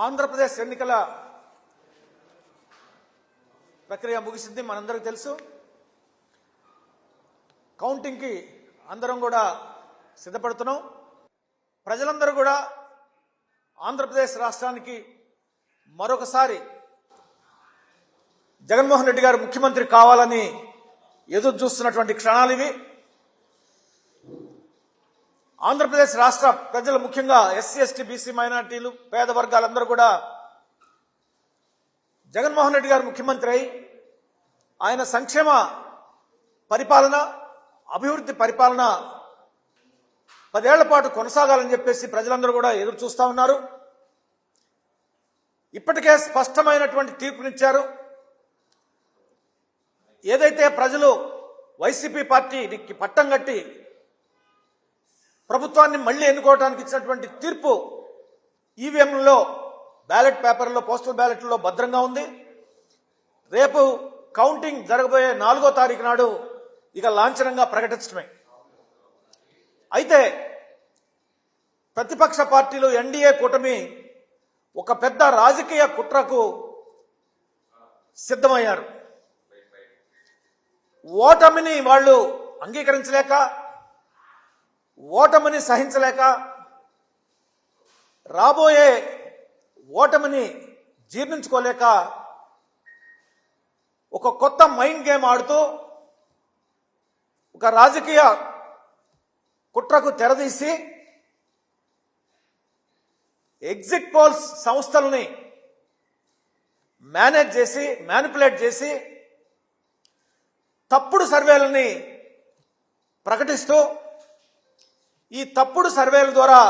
ఆంధ్రప్రదేశ్ ఎన్నికల ప్రక్రియ ముగిసింది. మనందరికీ తెలుసు. కౌంటింగ్కి అందరం కూడా సిద్ధపడుతున్నాం. ప్రజలందరూ కూడా ఆంధ్రప్రదేశ్ రాష్ట్రానికి మరొకసారి జగన్మోహన్ రెడ్డి గారు ముఖ్యమంత్రి కావాలని ఎదురు చూస్తున్నటువంటి క్షణాలు ఇవి. ఆంధ్రప్రదేశ్ రాష్ట్ర ప్రజలు, ముఖ్యంగా ఎస్సీ, ఎస్టీ, బీసీ, మైనార్టీలు, పేద వర్గాలందరూ కూడా జగన్మోహన్ రెడ్డి గారు ముఖ్యమంత్రి అయి ఆయన సంక్షేమ పరిపాలన, అభివృద్ధి పరిపాలన 10 ఏళ్ల పాటు కొనసాగాలని చెప్పేసి ప్రజలందరూ కూడా ఎదురు చూస్తా ఉన్నారు. ఇప్పటికే స్పష్టమైనటువంటి తీర్పునిచ్చారు. ఏదైతే ప్రజలు వైసీపీ పార్టీకి పట్టం కట్టి ప్రభుత్వాన్ని మళ్లీ ఎన్నుకోవడానికి ఇచ్చినటువంటి తీర్పు ఈవీఎంలలో, బ్యాలెట్ పేపర్లో, పోస్టల్ బ్యాలెట్లో భద్రంగా ఉంది. రేపు కౌంటింగ్ జరగబోయే 4వ తారీఖు నాడు ఇక లాంఛనంగా ప్రకటించడమే. అయితే ప్రతిపక్ష పార్టీలు, ఎన్డీఏ కూటమి ఒక పెద్ద రాజకీయ కుట్రకు సిద్ధమయ్యారు. ఓటమిని వాళ్ళు అంగీకరించలేక, ఓటమిని సహించలేక, రాబోయే ఓటమిని జీర్ణించుకోలేక ఒక కొత్త మైండ్ గేమ్ ఆడుతూ ఒక రాజకీయ కుట్రకు తెరదీసి ఎగ్జిట్ పోల్స్ సంస్థలని మేనేజ్ చేసి, మ్యానిపులేట్ చేసి తప్పుడు సర్వేలని ప్రకటిస్తూ, ఈ తప్పుడు సర్వేల ద్వారా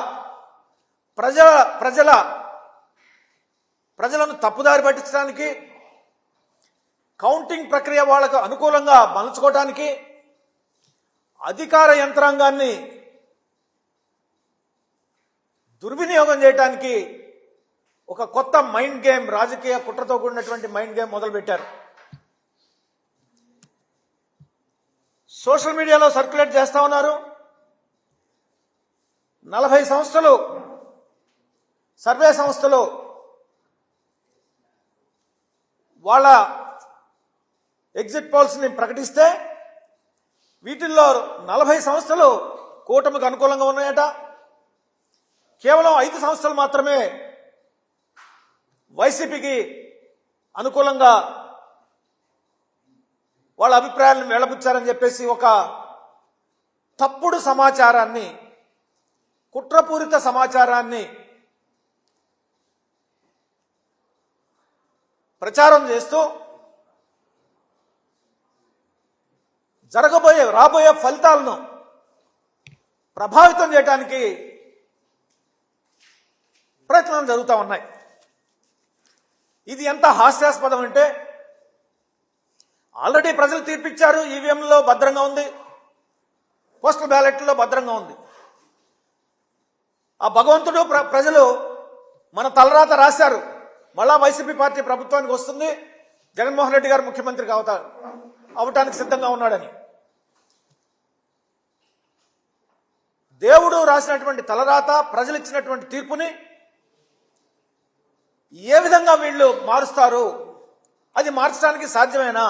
ప్రజలను తప్పుదారి పట్టించడానికి, కౌంటింగ్ ప్రక్రియ వాళ్లకు అనుకూలంగా మలుచుకోవడానికి, అధికార యంత్రాంగాన్ని దుర్వినియోగం చేయడానికి ఒక కొత్త మైండ్ గేమ్, రాజకీయ కుట్రతో కూడినటువంటి మైండ్ గేమ్ మొదలుపెట్టారు. సోషల్ మీడియాలో సర్క్యులేట్ చేస్తా ఉన్నారు. 40 సంస్థలు, సర్వే సంస్థలు వాళ్ళ ఎగ్జిట్ పోల్స్ ని ప్రకటిస్తే వీటిల్లో 40 సంస్థలు కూటమికి అనుకూలంగా ఉన్నాయట. కేవలం 5 సంస్థలు మాత్రమే వైసీపీకి అనుకూలంగా వాళ్ళ అభిప్రాయాలను వెళ్లబుచ్చారని చెప్పేసి ఒక తప్పుడు సమాచారాన్ని, కుట్రపూరిత సమాచారాన్ని ప్రచారం చేస్తూ రాబోయే ఫలితాలను ప్రభావితం చేయడానికి ప్రయత్నాలు జరుగుతూ ఉన్నాయి. ఇది ఎంత హాస్యాస్పదం అంటే, ఆల్రెడీ ప్రజలు తీర్పిచ్చారు. ఈవీఎంలో భద్రంగా ఉంది, పోస్టల్ బ్యాలెట్లో భద్రంగా ఉంది. ఆ భగవంతుడు, ప్రజలు మన తలరాత రాశారు. మళ్ళా వైసీపీ పార్టీ ప్రభుత్వానికి వస్తుంది, జగన్మోహన్ రెడ్డి గారు ముఖ్యమంత్రి అవటానికి సిద్ధంగా ఉన్నాడని. దేవుడు రాసినటువంటి తలరాత, ప్రజలు ఇచ్చినటువంటి తీర్పుని ఏ విధంగా వీళ్ళు మారుస్తారు? అది మార్చడానికి సాధ్యమేనా?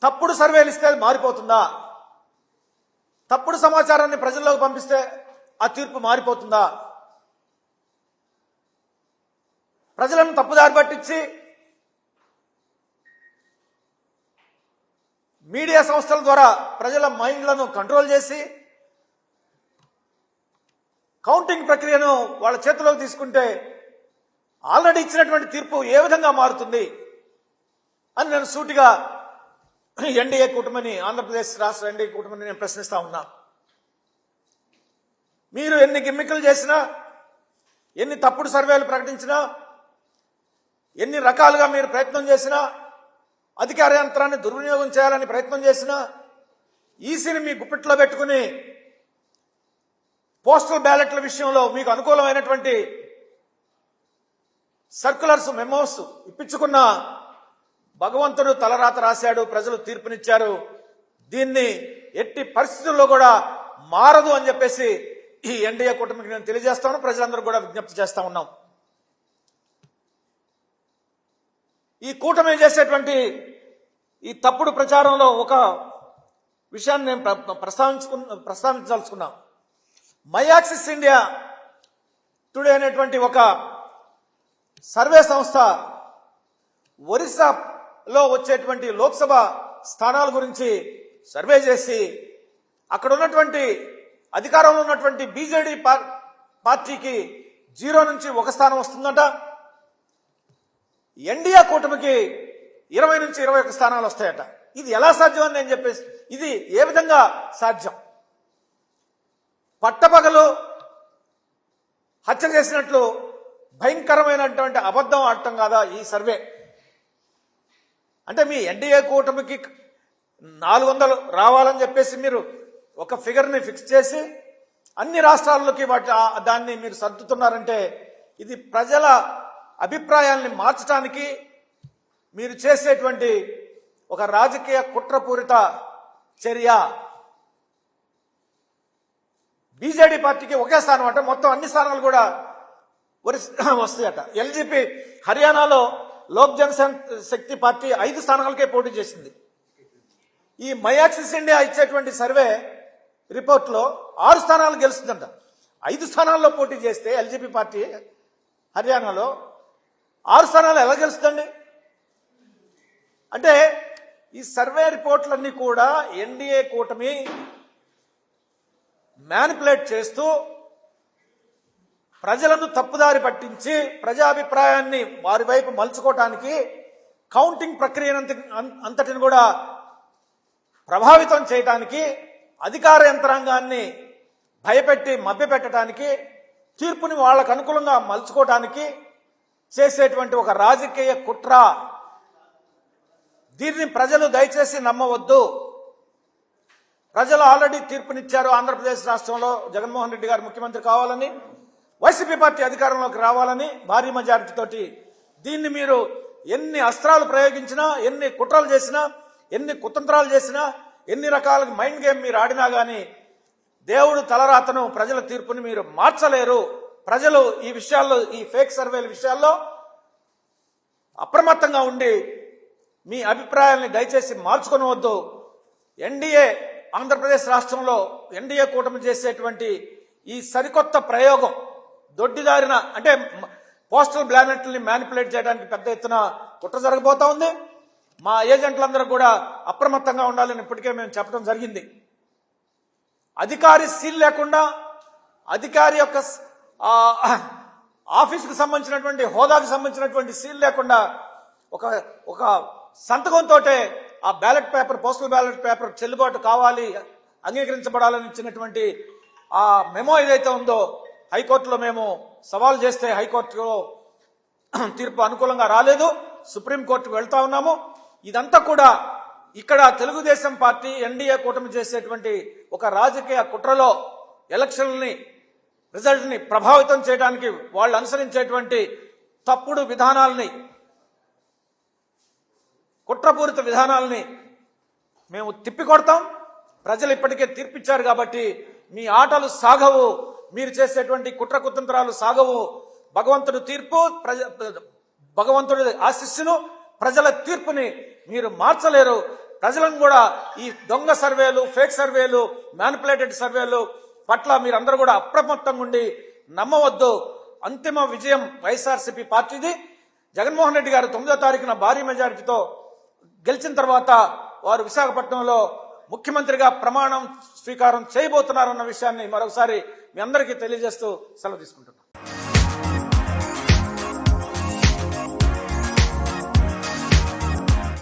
తప్పుడు సర్వేలు ఇస్తే అది మారిపోతుందా? తప్పుడు సమాచారాన్ని ప్రజల్లోకి పంపిస్తే ఆ తీర్పు మారిపోతుందా? ప్రజలను తప్పుదారి పట్టించి మీడియా సంస్థల ద్వారా ప్రజల మైండ్లను కంట్రోల్ చేసి కౌంటింగ్ ప్రక్రియను వాళ్ళ చేతిలోకి తీసుకుంటే ఆల్రెడీ ఇచ్చినటువంటి తీర్పు ఏ విధంగా మారుతుంది అని నేను సూటిగా ఎన్డీఏ కూటమిని, ఆంధ్రప్రదేశ్ రాష్ట్ర ఎన్డీఏ కూటమిని నేను ప్రశ్నిస్తా ఉన్నా. మీరు ఎన్ని గిమ్మికలు చేసినా, ఎన్ని తప్పుడు సర్వేలు ప్రకటించినా, ఎన్ని రకాలుగా మీరు ప్రయత్నం చేసినా, అధికార యంత్రాన్ని దుర్వినియోగం చేయాలని ప్రయత్నం చేసినా, ఈసీని మీ గుప్పిట్లో పెట్టుకుని పోస్టల్ బ్యాలెట్ల విషయంలో మీకు అనుకూలమైనటువంటి సర్క్యులర్స్, మెమోస్ ఇప్పించుకున్న భగవంతుడు తలరాత రాశాడు, ప్రజలు తీర్పునిచ్చారు. దీన్ని ఎట్టి పరిస్థితుల్లో కూడా మారదు అని చెప్పేసి ఈ ఎన్డీఏ కూటమికి నేను తెలియజేస్తాను. ప్రజలందరూ కూడా విజ్ఞప్తి చేస్తా ఉన్నాం. ఈ కూటమి చేసేటువంటి ఈ తప్పుడు ప్రచారంలో ఒక విషయాన్ని నేను ప్రస్తావించదలుచుకున్నా. మై యాక్సిస్ ఇండియా టుడే అనేటువంటి ఒక సర్వే సంస్థ ఒరిస్సాలో వచ్చేటువంటి లోక్సభ స్థానాల గురించి సర్వే చేసి అక్కడ ఉన్నటువంటి అధికారంలో ఉన్నటువంటి బీజేడీ పార్టీకి 0 నుంచి 1 స్థానం వస్తుందట. ఎన్డీఏ కూటమికి 20 నుంచి 21 స్థానాలు వస్తాయట. ఇది ఎలా సాధ్యం అని నేను చెప్పేసి, ఇది ఏ విధంగా సాధ్యం? పట్టపగలు హత్య చేసినట్లు భయంకరమైనటువంటి అబద్ధం ఆడటం కాదా ఈ సర్వే? అంటే మీ ఎన్డీఏ కూటమికి 400 రావాలని చెప్పేసి మీరు ఒక ఫిగర్ని ఫిక్స్ చేసి అన్ని రాష్ట్రాల్లోకి దాన్ని మీరు సర్దుతున్నారంటే ఇది ప్రజల అభిప్రాయాల్ని మార్చడానికి మీరు చేసేటువంటి ఒక రాజకీయ కుట్రపూరిత చర్య. బీజేడీ పార్టీకి ఒకే స్థానం అంటే మొత్తం అన్ని స్థానాలు కూడా వస్తాయట. ఎల్జీపీ హర్యానాలో లోక్ జనశక్తి పార్టీ 5 స్థానాలకే పోటీ చేసింది. ఈ మై యాక్సిస్ ఇండియా ఇచ్చేటువంటి సర్వే రిపోర్ట్లో 6 స్థానాలు గెలుస్తుందంట. 5 స్థానాల్లో పోటీ చేస్తే ఎల్జీపీ పార్టీ హర్యానాలో 6 స్థానాలు ఎలా గెలుస్తుందండి? అంటే ఈ సర్వే రిపోర్ట్లన్నీ కూడా ఎన్డీఏ కూటమి మ్యానిపులేట్ చేస్తూ ప్రజలను తప్పుదారి పట్టించి ప్రజాభిప్రాయాన్ని వారి వైపు మలుచుకోవటానికి కౌంటింగ్ ప్రక్రియను అంతటిని కూడా ప్రభావితం చేయటానికి, అధికార యంత్రాంగాన్ని భయపెట్టి మభ్యపెట్టడానికి, తీర్పుని వాళ్ళకు అనుకూలంగా మలుచుకోవటానికి చేసేటువంటి ఒక రాజకీయ కుట్ర. దీన్ని ప్రజలు దయచేసి నమ్మవద్దు. ప్రజలు ఆల్రెడీ తీర్పునిచ్చారు. ఆంధ్రప్రదేశ్ రాష్ట్రంలో జగన్మోహన్ రెడ్డి గారు ముఖ్యమంత్రి కావాలని, వైసీపీ పార్టీ అధికారంలోకి రావాలని భారీ మెజారిటీ తోటి. దీన్ని మీరు ఎన్ని అస్త్రాలు ప్రయోగించినా, ఎన్ని కుట్రలు చేసినా, ఎన్ని కుతంత్రాలు చేసినా, ఎన్ని రకాల మైండ్ గేమ్ మీరు ఆడినా కానీ దేవుడు తలరాతను, ప్రజల తీర్పుని మీరు మార్చలేరు. ప్రజలు ఈ విషయాల్లో, ఈ ఫేక్ సర్వేల విషయాల్లో అప్రమత్తంగా ఉండి మీ అభిప్రాయాల్ని దయచేసి మార్చుకొనవద్దు. ఎన్డీఏ ఆంధ్రప్రదేశ్ రాష్ట్రంలో ఎన్డీఏ కూటమి చేసేటువంటి ఈ సరికొత్త ప్రయోగం దొడ్డిదారిన, అంటే పోస్టల్ బ్యాలెట్లని మ్యానిపులేట్ చేయడానికి పెద్ద ఎత్తున కుట్ర జరగబోతా ఉంది. మా ఏజెంట్లందరూ కూడా అప్రమత్తంగా ఉండాలని ఇప్పటికే మేము చెప్పడం జరిగింది. అధికారి సీల్ లేకుండా, అధికారి యొక్క ఆఫీసుకు సంబంధించినటువంటి, హోదాకు సంబంధించినటువంటి సీల్ లేకుండా ఒక సంతకంతో ఆ ballot paper, postal ballot paper చెల్లుబాటు కావాలి, అంగీకరించబడాలని ఇచ్చినటువంటి ఆ మెమో ఏదైతే ఉందో హైకోర్టులో మేము సవాల్ చేస్తే హైకోర్టులో తీర్పు అనుకూలంగా రాలేదు. సుప్రీంకోర్టుకు వెళ్తా ఉన్నాము. ఇదంతా కూడా ఇక్కడ తెలుగుదేశం పార్టీ ఎన్డీఏ కూటమి చేసేటువంటి ఒక రాజకీయ కుట్రలో ఎలక్షన్ని రిజల్ట్ని ప్రభావితం చేయడానికి వాళ్ళు అనుసరించేటువంటి తప్పుడు విధానాలని, కుట్రపూరిత విధానాలని మేము తిప్పికొడతాం. ప్రజలు ఇప్పటికే తీర్పిచ్చారు కాబట్టి మీ ఆటలు సాగవు, మీరు చేసేటువంటి కుట్ర కుతంత్రాలు సాగవు. భగవంతుడి తీర్పు, భగవంతుడి ఆశీస్సులు, ప్రజల తీర్పుని మీరు మార్చలేరు. ప్రజలను కూడా ఈ దొంగ సర్వేలు, ఫేక్ సర్వేలు, మ్యానిపులేటెడ్ సర్వేలు పట్ల మీరందరూ కూడా అప్రమత్తంగా ఉండి నమ్మవద్దు. అంతిమ విజయం వైఎస్ఆర్సీపీ పార్టీది. జగన్మోహన్ రెడ్డి గారు 9వ తారీఖున భారీ మెజారిటీతో గెలిచిన తర్వాత వారు విశాఖపట్నంలో ముఖ్యమంత్రిగా ప్రమాణం స్వీకారం చేయబోతున్నారన్న విషయాన్ని మరొకసారి మీ అందరికీ తెలియజేస్తూ సెలవు తీసుకుంటున్నాను.